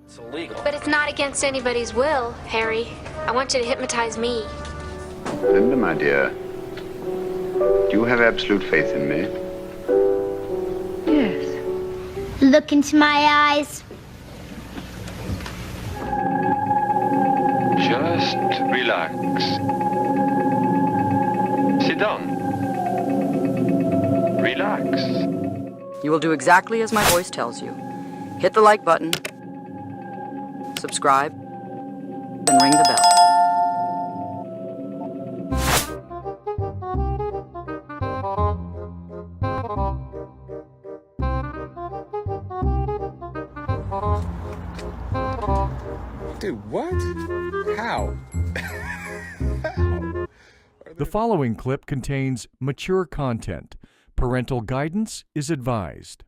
It's illegal. But it's not against anybody's will, Harry. I want you to hypnotize me. Linda, my dear, do you have absolute faith in me? Yes. Look into my eyes. Just relax. Sit down. Relax. You will do exactly as my voice tells you. Hit the like button, subscribe, then ring the bell. Dude, what? How? How? The following clip contains mature content. Parental guidance is advised.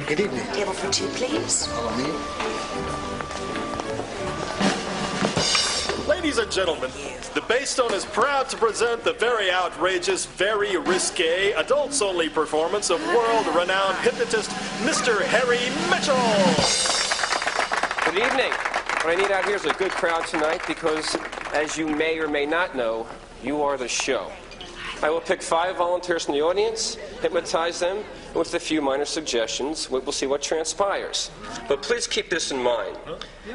Good evening. Table for two, please. Follow me. Ladies and gentlemen, the Baystone is proud to present the very outrageous, very risque, adults-only performance of world-renowned hypnotist, Mr. Harry Mitchell. Good evening. What I need out here is a good crowd tonight because, as you may or may not know, you are the show. I will pick 5 volunteers from the audience, hypnotize them with a few minor suggestions. We'll see what transpires. But please keep this in mind.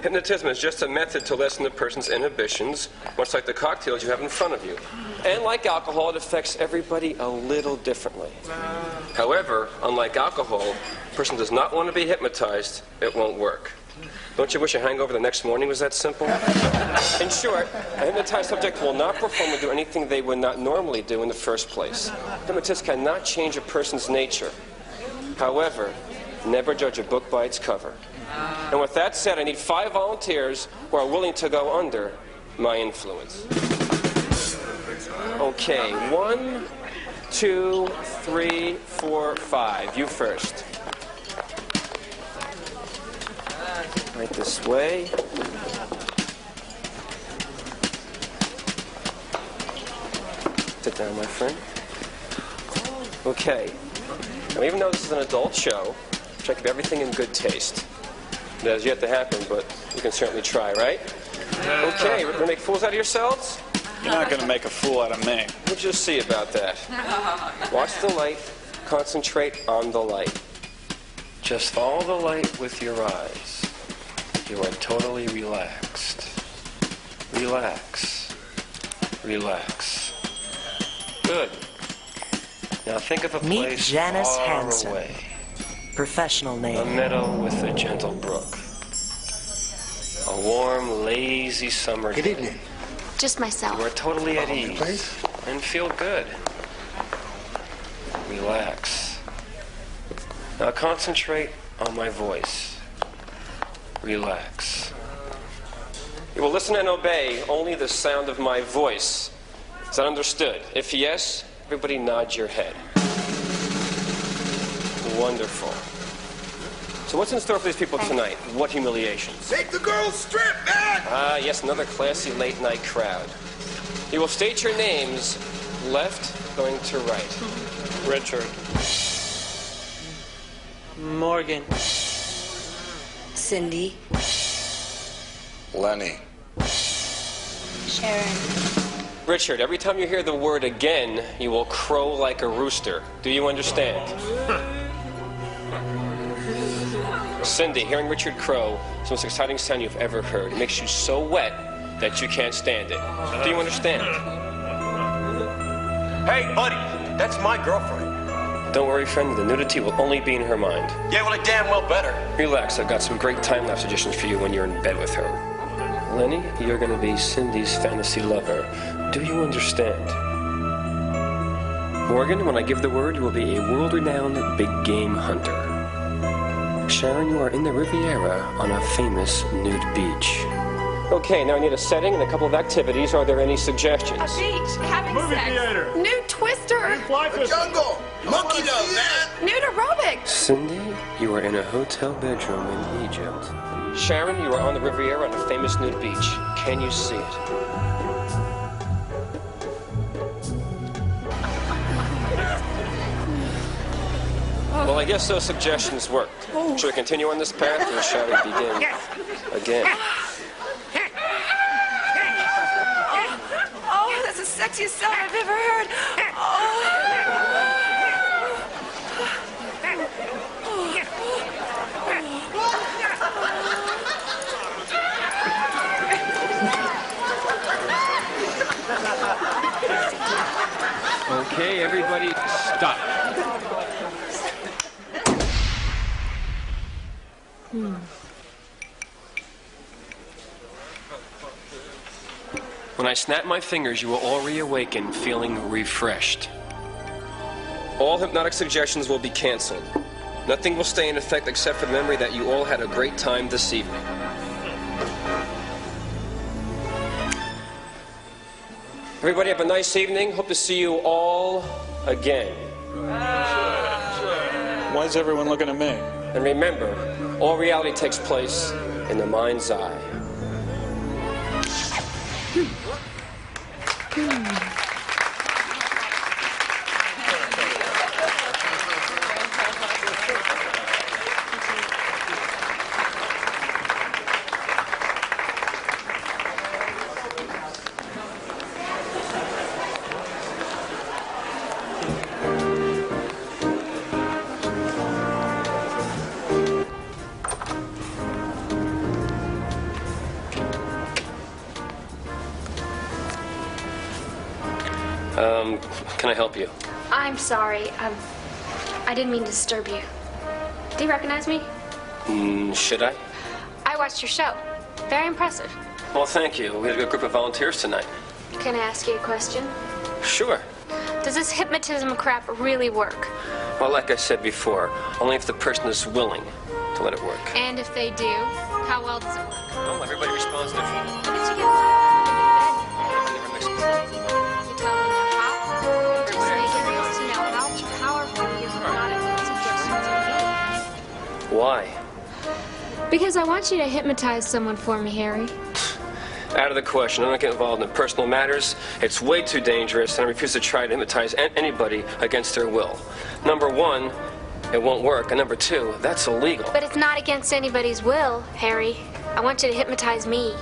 Hypnotism is just a method to lessen the person's inhibitions, much like the cocktails you have in front of you. And like alcohol, it affects everybody a little differently. However, unlike alcohol, if a person does not want to be hypnotized, it won't work. Don't you wish a hangover the next morning was that simple? In short, a hypnotized subject will not perform or do anything they would not normally do in the first place. Hypnotists cannot change a person's nature. However, never judge a book by its cover. And with that said, I need 5 volunteers who are willing to go under my influence. Okay, 1, 2, 3, 4, 5. You first. Right this way. Sit down, my friend. Okay. Now, even though this is an adult show, try to keep everything in good taste. It has yet to happen, but you can certainly try, right? Okay, we're going to make fools out of yourselves? You're not going to make a fool out of me. We'll just see about that. Watch the light. Concentrate on the light. Just follow the light with your eyes. You are totally relaxed. Relax. Relax. Good. Now think of a Meet place Janice far Hansen. away. Professional A name. meadow with a gentle brook. A warm, lazy summer day. Good evening. Just myself. You are totally at Follow me, ease please. and feel good. Relax. Now concentrate on my voice. Relax. You will listen and obey only the sound of my voice. Is that understood? If yes, everybody nod your head. Wonderful. So what's in store for these people tonight? What humiliations? Make the girls strip, man! Ah, yes, another classy late-night crowd. You will state your names, left going to right. Richard. Morgan. Cindy. Lenny. Sharon. Richard, every time you hear the word again, you will crow like a rooster. Do you understand? Cindy, hearing Richard crow is the most exciting sound you've ever heard. It makes you so wet that you can't stand it. Do you understand? Hey, buddy, that's my girlfriend. Don't worry, friend. The nudity will only be in her mind. Yeah, well, it damn well better. Relax. I've got some great time-lapse suggestions for you when you're in bed with her. Lenny, you're going to be Cindy's fantasy lover. Do you understand? Morgan, when I give the word, you will be a world-renowned big game hunter. Sharon, you are in the Riviera on a famous nude beach. Okay, now I need a setting and a couple of activities. Are there any suggestions? A beach, having Movie sex. theater. Nude twister. Fly fishing. Jungle. Monkey dove, man. Nude aerobics. Cindy, you are in a hotel bedroom in Egypt. Sharon, you are on the Riviera on a famous nude beach. Can you see it? Well, I guess those suggestions worked. Should we continue on this path, or shall we begin again? Oh, that's the sexiest sound I've ever heard. Okay, everybody, stop. When I snap my fingers, you will all reawaken feeling refreshed. All hypnotic suggestions will be canceled. Nothing will stay in effect except for the memory that you all had a great time this evening. Everybody have a nice evening. Hope to see you all again. Why is everyone looking at me? And remember, all reality takes place in the mind's eye. Can I help you? I'm sorry. I didn't mean to disturb you. Do you recognize me? Should I? I watched your show. Very impressive. Well, thank you. We had a good group of volunteers tonight. Can I ask you a question? Sure. Does this hypnotism crap really work? Well, like I said before, only if the person is willing to let it work. And if they do, how well does it work? Well, everybody responds differently. How did you get into bed? You tell them how? Just making this to know how powerful your hypnotic suggestions are. Why? Because I want you to hypnotize someone for me, Harry. Out of the question. I'm not getting involved in personal matters. It's way too dangerous, and I refuse to try to hypnotize anybody against their will. Number one, it won't work. And number two, that's illegal. But it's not against anybody's will, Harry. I want you to hypnotize me.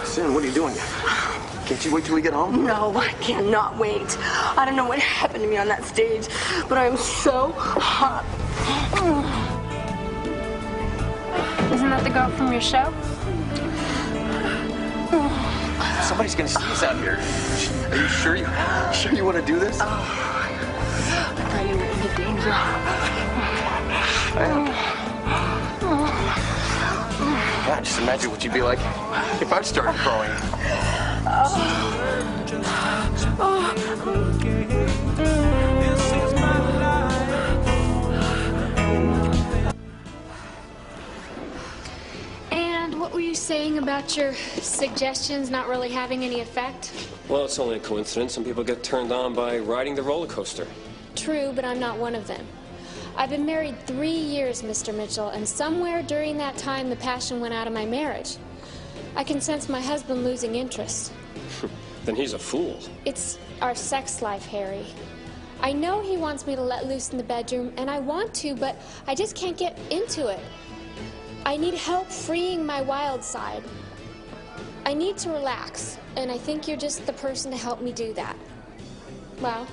Sin, what are you doing? Can't you wait till we get home? No, I cannot wait. I don't know what happened to me on that stage, but I'm so hot. Isn't that the girl from your show? Somebody's gonna see us out here. Are you sure you want to do this? I thought you were into danger. I am. Yeah, just imagine what you'd be like if I started growing. And what were you saying about your suggestions not really having any effect? Well, it's only a coincidence. Some people get turned on by riding the roller coaster. True, but I'm not one of them. I've been married 3 years, Mr. Mitchell, and somewhere during that time the passion went out of my marriage. I can sense my husband losing interest. Then he's a fool. It's our sex life, Harry. I know he wants me to let loose in the bedroom, and I want to, but I just can't get into it. I need help freeing my wild side. I need to relax, and I think you're just the person to help me do that. Well,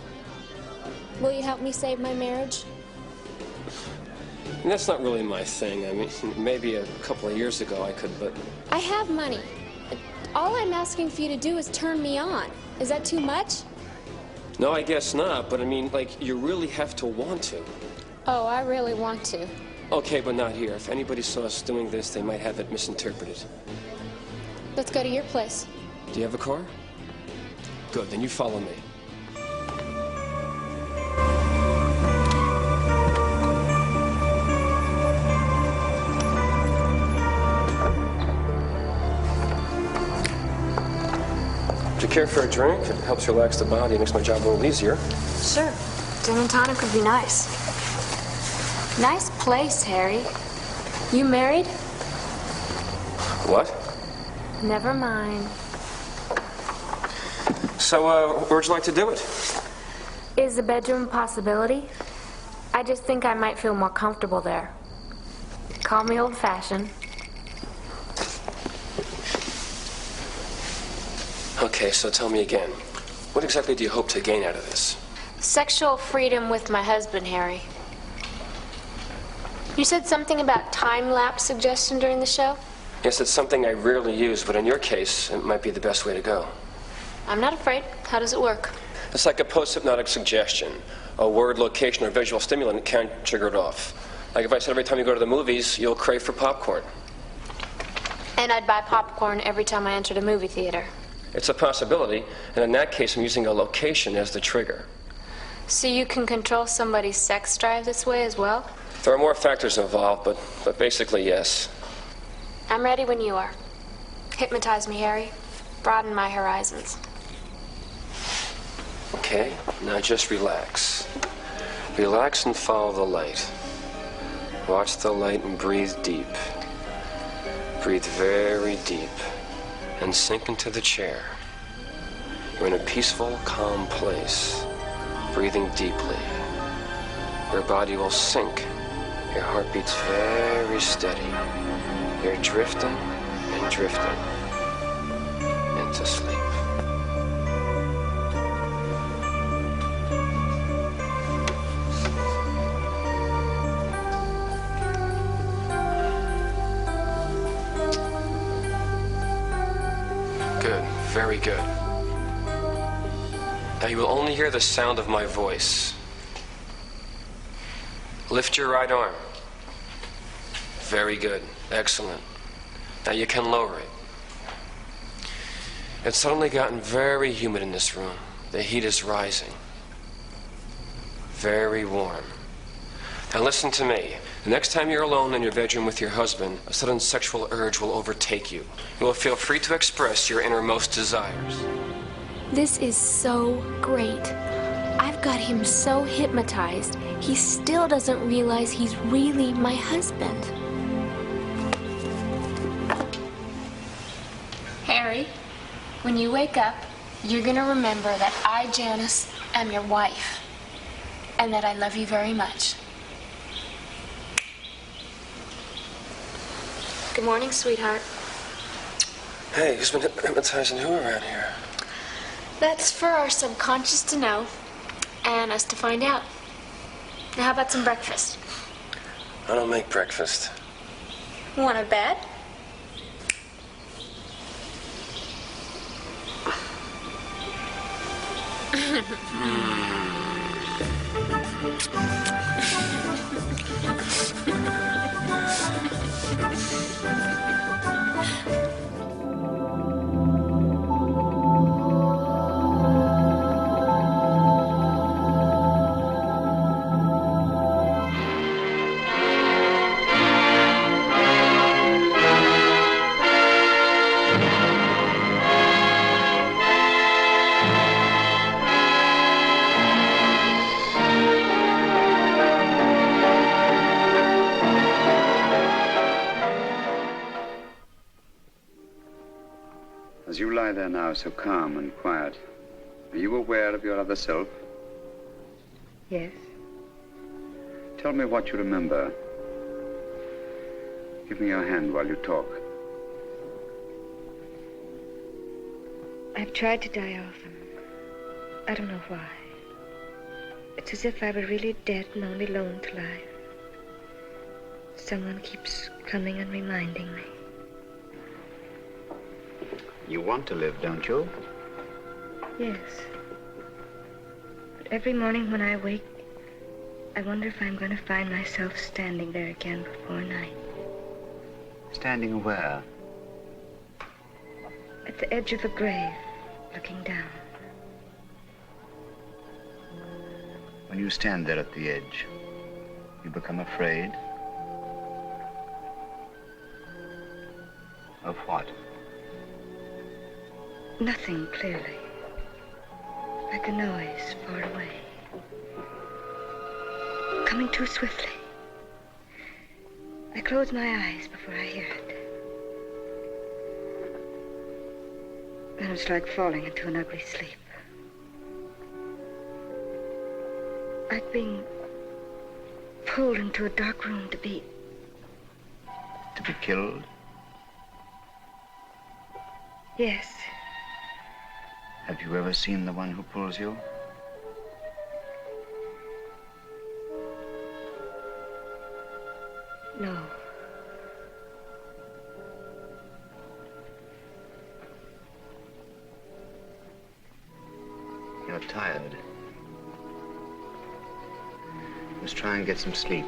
will you help me save my marriage? And that's not really my thing. I mean, maybe a couple of years ago I could, but... I have money. All I'm asking for you to do is turn me on. Is that too much? No, I guess not, but I mean, like, you really have to want to. Oh, I really want to. Okay, but not here. If anybody saw us doing this, they might have it misinterpreted. Let's go to your place. Do you have a car? Good, then you follow me. Do you care for a drink? It helps relax the body and makes my job a little easier. Sure. Gin and tonic would be nice. Nice place, Harry. You married? What? Never mind. So, where'd you like to do it? Is the bedroom a possibility? I just think I might feel more comfortable there. Call me old-fashioned. Okay, so tell me again. What exactly do you hope to gain out of this? Sexual freedom with my husband, Harry. You said something about time-lapse suggestion during the show? Yes, it's something I rarely use, but in your case, it might be the best way to go. I'm not afraid. How does it work? It's like a post-hypnotic suggestion. A word, location, or visual stimulant can trigger it off. Like if I said every time you go to the movies, you'll crave for popcorn. And I'd buy popcorn every time I entered a movie theater. It's a possibility, and in that case, I'm using a location as the trigger. So you can control somebody's sex drive this way as well? There are more factors involved, but basically, yes. I'm ready when you are. Hypnotize me, Harry. Broaden my horizons. Okay, now just relax. Relax and follow the light. Watch the light and breathe deep. Breathe very deep and sink into the chair. You're in a peaceful, calm place, breathing deeply. Your body will sink. Your heart beats very steady. You're drifting and drifting into sleep. Good, very good. Now you will only hear the sound of my voice. Lift your right arm. Very good. Excellent. Now you can lower it. It's suddenly gotten very humid in this room. The heat is rising. Very warm. Now listen to me. The next time you're alone in your bedroom with your husband, a sudden sexual urge will overtake you. You will feel free to express your innermost desires. This is so great. I've got him so hypnotized, he still doesn't realize he's really my husband. Harry, when you wake up, you're gonna remember that I, Janice, am your wife, and that I love you very much. Good morning, sweetheart. Hey, who's been hypnotizing who around here? That's for our subconscious to know, and us to find out. Now, how about some breakfast? I don't make breakfast. Want a bed? As you lie there now, so calm and quiet, are you aware of your other self? Yes. Tell me what you remember. Give me your hand while you talk. I've tried to die often. I don't know why. It's as if I were really dead and only alone to life. Someone keeps coming and reminding me. You want to live, don't you? Yes. But every morning when I wake, I wonder if I'm going to find myself standing there again before night. Standing where? At the edge of the grave, looking down. When you stand there at the edge, you become afraid? Of what? Nothing clearly. Like a noise far away. Coming too swiftly. I close my eyes before I hear it. Then it's like falling into an ugly sleep. Like being pulled into a dark room to be... To be killed? Yes. Have you ever seen the one who pulls you? No. You're tired. Let's try and get some sleep.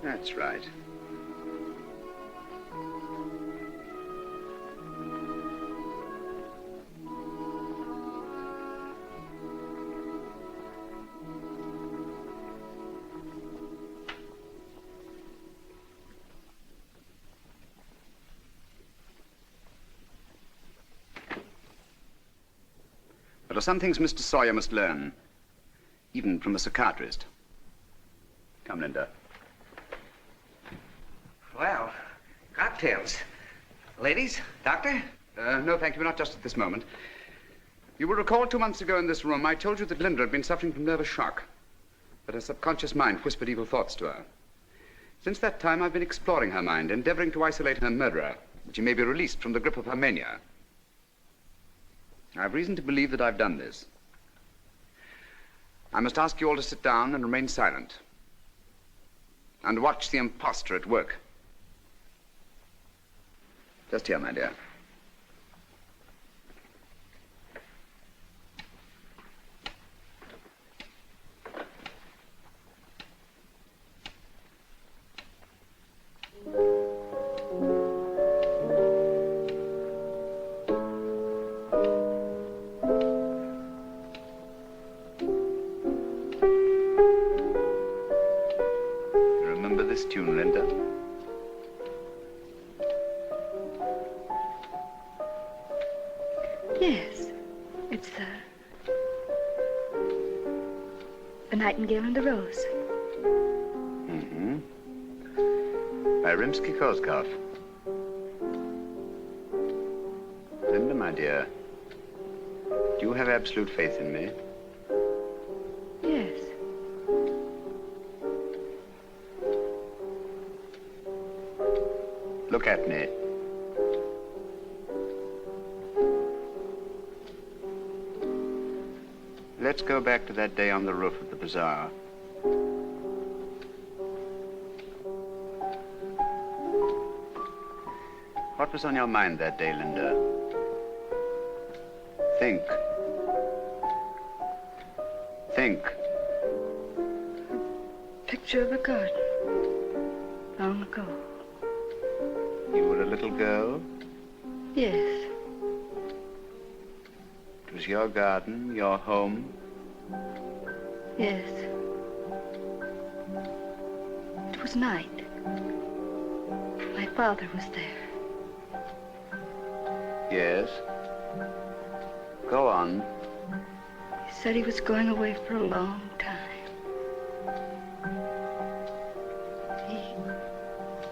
That's right. There are some things Mr. Sawyer must learn, even from a psychiatrist. Come, Linda. Well, cocktails. Ladies, doctor? No, thank you, not just at this moment. You will recall 2 months ago in this room, I told you that Linda had been suffering from nervous shock, but her subconscious mind whispered evil thoughts to her. Since that time, I've been exploring her mind, endeavoring to isolate her murderer, that she may be released from the grip of her mania. I have reason to believe that I've done this. I must ask you all to sit down and remain silent, and watch the impostor at work. Just here, my dear. You remember this tune, Linda? Yes. It's the Nightingale and the Rose. Mm-hmm. By Rimsky-Korsakov. Linda, my dear, do you have absolute faith in me? Yes. Look at me. Let's go back to that day on the roof of the bazaar. What was on your mind that day, Linda? Think. Think. Picture of a garden. Long ago. You were a little girl? Yes. It was your garden, your home? Yes. It was night. My father was there. Yes. Go on. He said he was going away for a long time. He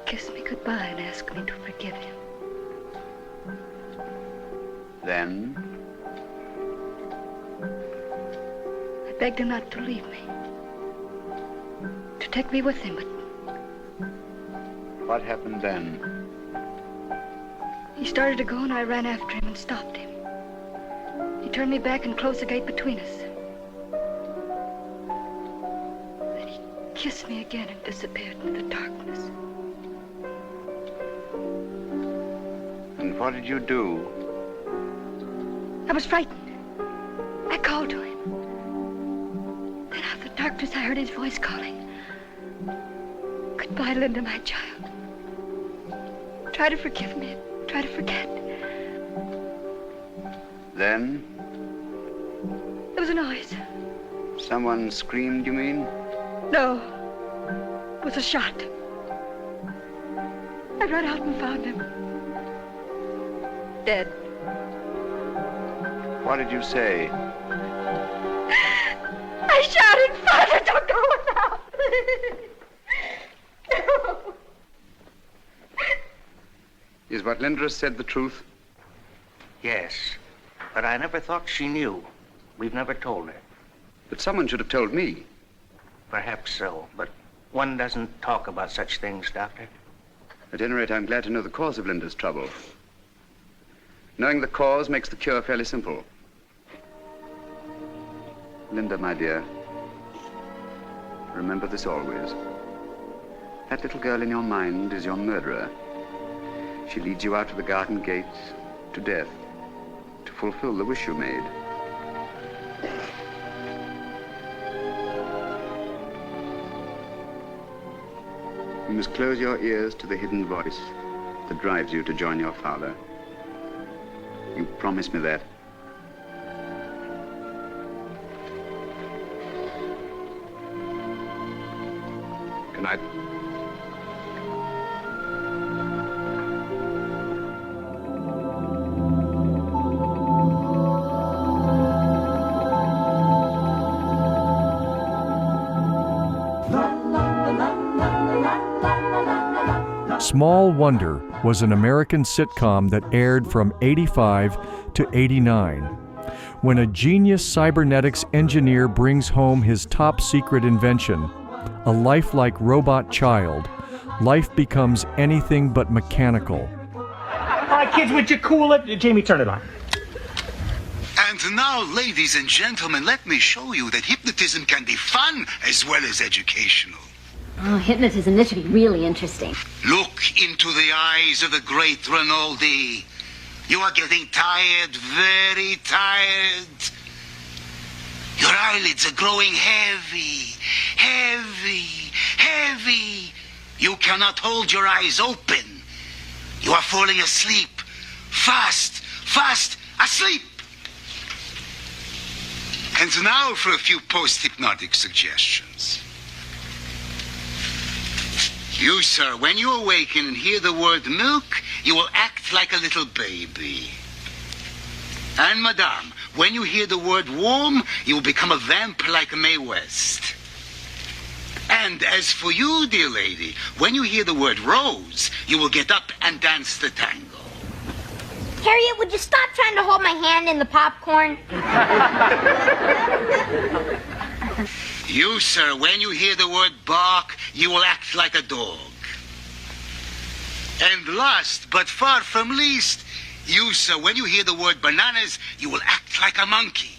kissed me goodbye and asked me to forgive him. Then? I begged him not to leave me. To take me with him, but What happened then? he started to go and I ran after him and stopped him. He turned me back and closed the gate between us. Then he kissed me again and disappeared into the darkness. And what did you do? I was frightened. I called to him. Then out of the darkness, I heard his voice calling. Goodbye, Linda, my child. Try to forgive me. Try to forget. Then? There was a noise. Someone screamed, you mean? No. It was a shot. I ran out and found him. Dead. What did you say? I shouted, Father, don't go without. No. Is what Linda said the truth? Yes, but I never thought she knew. We've never told her. But someone should have told me. Perhaps so, but one doesn't talk about such things, Doctor. At any rate, I'm glad to know the cause of Linda's trouble. Knowing the cause makes the cure fairly simple. Linda, my dear, remember this always. That little girl in your mind is your murderer. She leads you out to the garden gate, to death, to fulfill the wish you made. You must close your ears to the hidden voice that drives you to join your father. You promise me that? Good night. Small Wonder was an American sitcom that aired from '85 to '89. When a genius cybernetics engineer brings home his top secret invention, a lifelike robot child, life becomes anything but mechanical. All right, kids, would you cool it? Jamie, turn it on. And now, ladies and gentlemen, let me show you that hypnotism can be fun as well as educational. Oh, hypnotism, this should be really interesting. Look into the eyes of the great Rinaldi. You are getting tired, very tired. Your eyelids are growing heavy, heavy, heavy. You cannot hold your eyes open. You are falling asleep. Fast, fast, asleep. And now for a few post-hypnotic suggestions. You, sir, when you awaken and hear the word milk, you will act like a little baby. And, madame, when you hear the word warm, you will become a vamp like Mae West. And as for you, dear lady, when you hear the word rose, you will get up and dance the tango. Harriet, would you stop trying to hold my hand in the popcorn? You, sir, when you hear the word bark, you will act like a dog. And last, but far from least, you, sir, when you hear the word bananas, you will act like a monkey.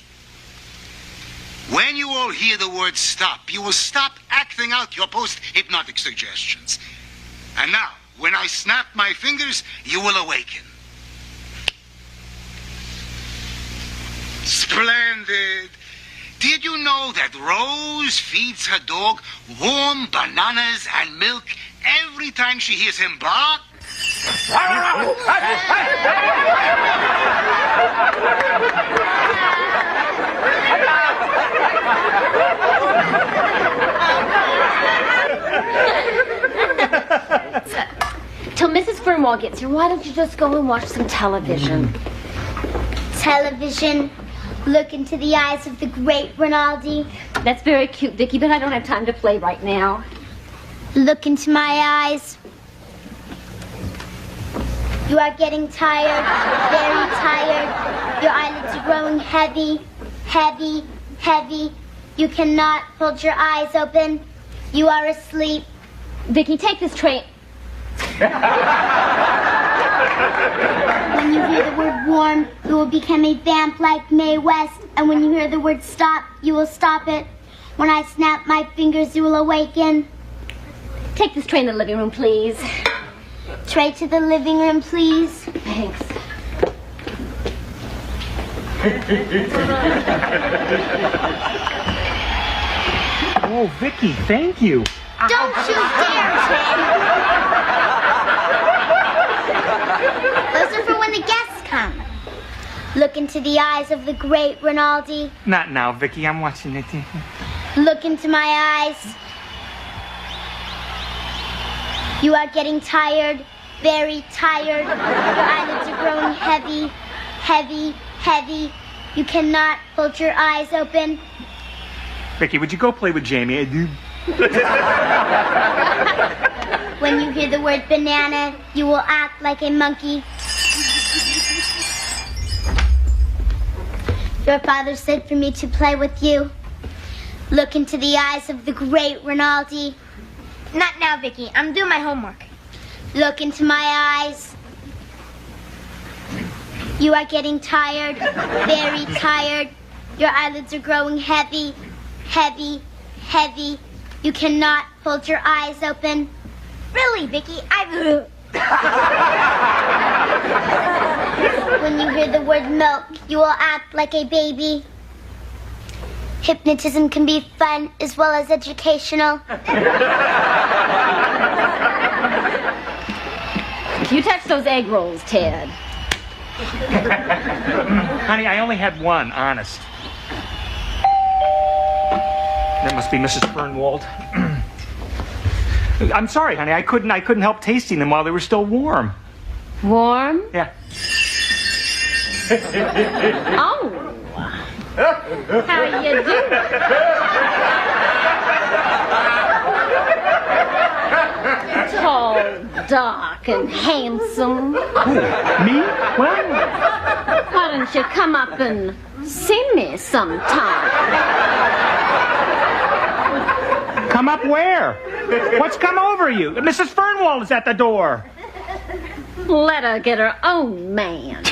When you all hear the word stop, you will stop acting out your post-hypnotic suggestions. And now, when I snap my fingers, you will awaken. Splendid. Did you know that Rose feeds her dog warm bananas and milk every time she hears him bark? Till Mrs. Fernwall gets here, why don't you just go and watch some television? Television. Look into the eyes of the great Rinaldi. That's very cute, Vicky, but I don't have time to play right now. Look into my eyes. You are getting tired, very tired. Your eyelids are growing heavy, heavy, heavy. You cannot hold your eyes open. You are asleep. Vicky, take this tray. When you hear the word warm, you will become a vamp like Mae West. And when you hear the word stop, you will stop it. When I snap my fingers, you will awaken. Take this tray in the living room, please. Tray to the living room, please. Thanks. Oh, Vicky, thank you. Don't you dare, Ted! Those are for when the guests come. Look into the eyes of the great Rinaldi. Not now, Vicky. I'm watching it. Look into my eyes. You are getting tired, very tired. Your eyelids are growing heavy, heavy, heavy. You cannot hold your eyes open. Vicky, would you go play with Jamie? When you hear the word banana, you will act like a monkey. Your father said for me to play with you. Look into the eyes of the great Rinaldi. Not now, Vicky. I'm doing my homework. Look into my eyes. You are getting tired, very tired. Your eyelids are growing heavy, heavy, heavy. You cannot hold your eyes open. Really, Vicky? When you hear the word milk, you will act like a baby. Hypnotism can be fun as well as educational. You touch those egg rolls, Ted. Honey, I only had one, honest. That must be Mrs. Fernwald. I'm sorry, honey. I couldn't help tasting them while they were still warm. Warm? Yeah. Oh. How you doing? Tall, dark, and handsome. Who? Me? Well, why don't you come up and see me sometime? come up where? What's come over you? Mrs. Fernwald is at the door. Let her get her own man.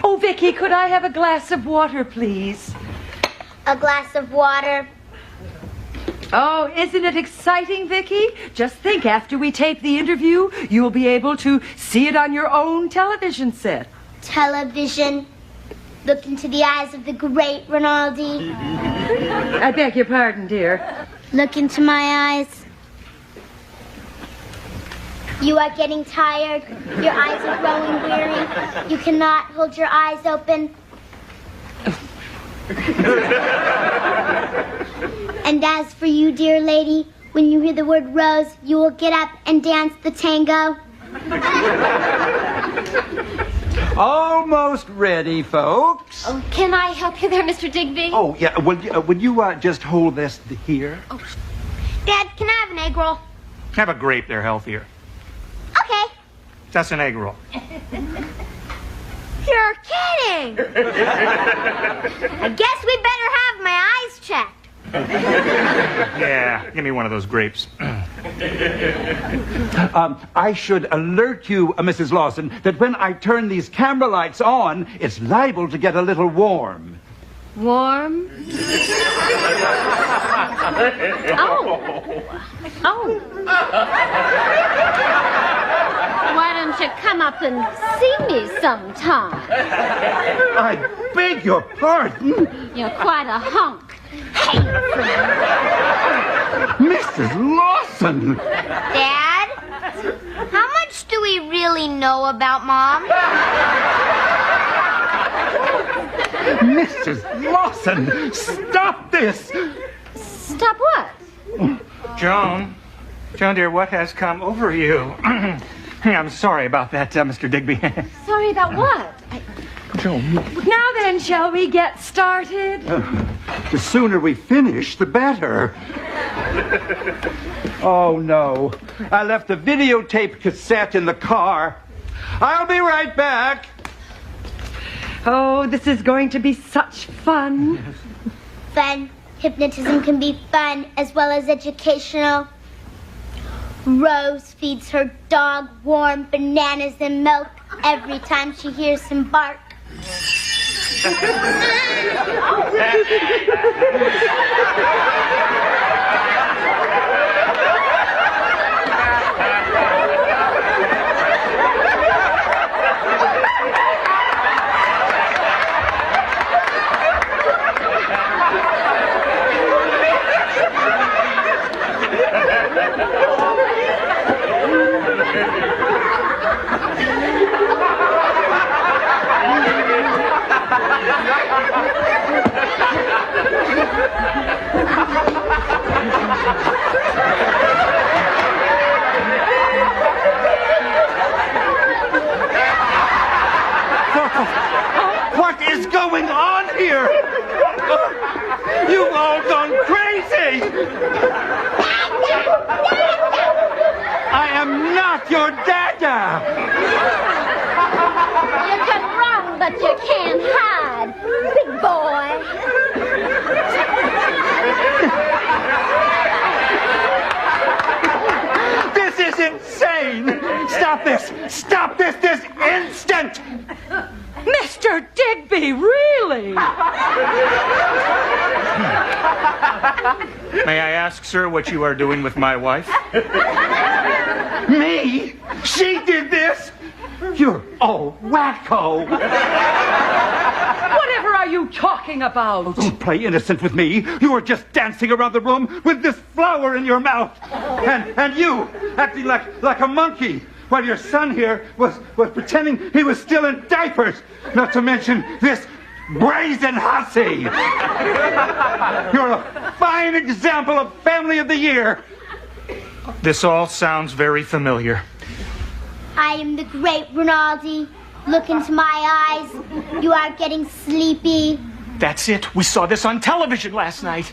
Oh, Vicky, could I have a glass of water, please? A glass of water. Oh, isn't it exciting, Vicky? Just think, after we tape the interview, you'll be able to see it on your own television set. Television. Look into the eyes of the great Rinaldi. I beg your pardon, dear. Look into my eyes. You are getting tired. Your eyes are growing weary. You cannot hold your eyes open. And as for you, dear lady, when you hear the word rose, you will get up and dance the tango. Almost ready, folks. Oh, can I help you there, Mr. Digby? Oh, yeah. Would you just hold this here? Oh. Dad, can I have an egg roll? Have a grape. They're healthier. Okay. That's an egg roll. You're kidding. I guess we better have my eyes checked. Yeah, give me one of those grapes. I should alert you, Mrs. Lawson, that when I turn these camera lights on, it's liable to get a little warm. Warm? Oh. Why don't you come up and see me sometime? I beg your pardon? You're quite a hunk. Mrs. Lawson! Dad, how much do we really know about Mom? Mrs. Lawson, stop this! Stop what? Joan, dear, what has come over you? I'm sorry about that, Mr. Digby. Sorry about what? Joan. Now then, shall we get started? The sooner we finish, the better. Oh, no. I left the videotape cassette in the car. I'll be right back. Oh, this is going to be such fun. Fun. Hypnotism can be fun as well as educational. Rose feeds her dog warm bananas and milk every time she hears him bark. I am not your dada! You can run, but you can't hide, big boy. This is insane! Stop this! Stop this instant! Mr. Digby, really? May I ask, sir, what you are doing with my wife? Me? She did this? You're all wacko! Whatever are you talking about? Don't play innocent with me. You were just dancing around the room with this flower in your mouth. And you, acting like a monkey, while your son here was pretending he was still in diapers. Not to mention this brazen hussy. You're a fine example of Family of the Year. This all sounds very familiar. I am the great Rinaldi. Look into my eyes. You are getting sleepy. That's it. We saw this on television last night.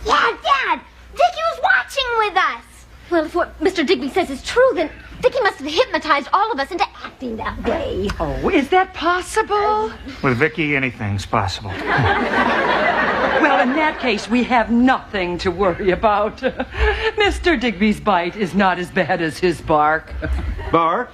Yeah, Dad. Vicky was watching with us. Well, if what Mr. Digby says is true, then Vicky must have hypnotized all of us into acting that way. Oh, is that possible? With Vicky, anything's possible. Well, in that case, we have nothing to worry about. Mr. Digby's bite is not as bad as his bark. Bark?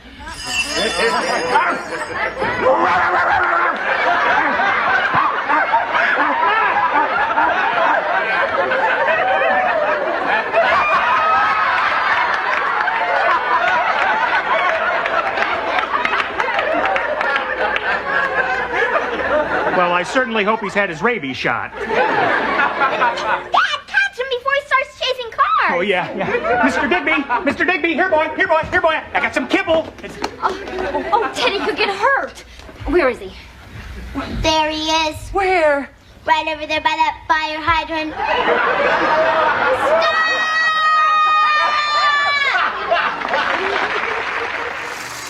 Well, I certainly hope he's had his rabies shot. Dad, catch him before he starts chasing cars. Oh, yeah. Mr. Digby, here, boy. I got some kibble. Oh, Teddy could get hurt. Where is he? There he is. Where? Right over there by that fire hydrant.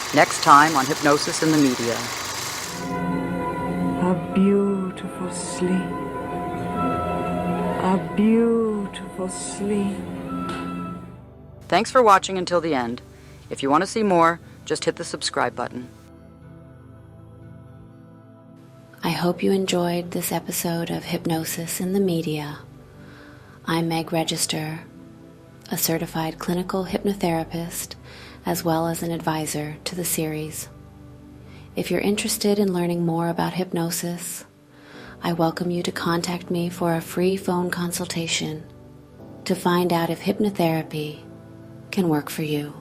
Stop! Next time on Hypnosis in the Media. A beautiful sleep. A beautiful sleep. Thanks for watching until the end. If you want to see more, just hit the subscribe button. I hope you enjoyed this episode of Hypnosis in the Media. I'm Meg Register, a certified clinical hypnotherapist, as well as an advisor to the series. If you're interested in learning more about hypnosis, I welcome you to contact me for a free phone consultation to find out if hypnotherapy can work for you.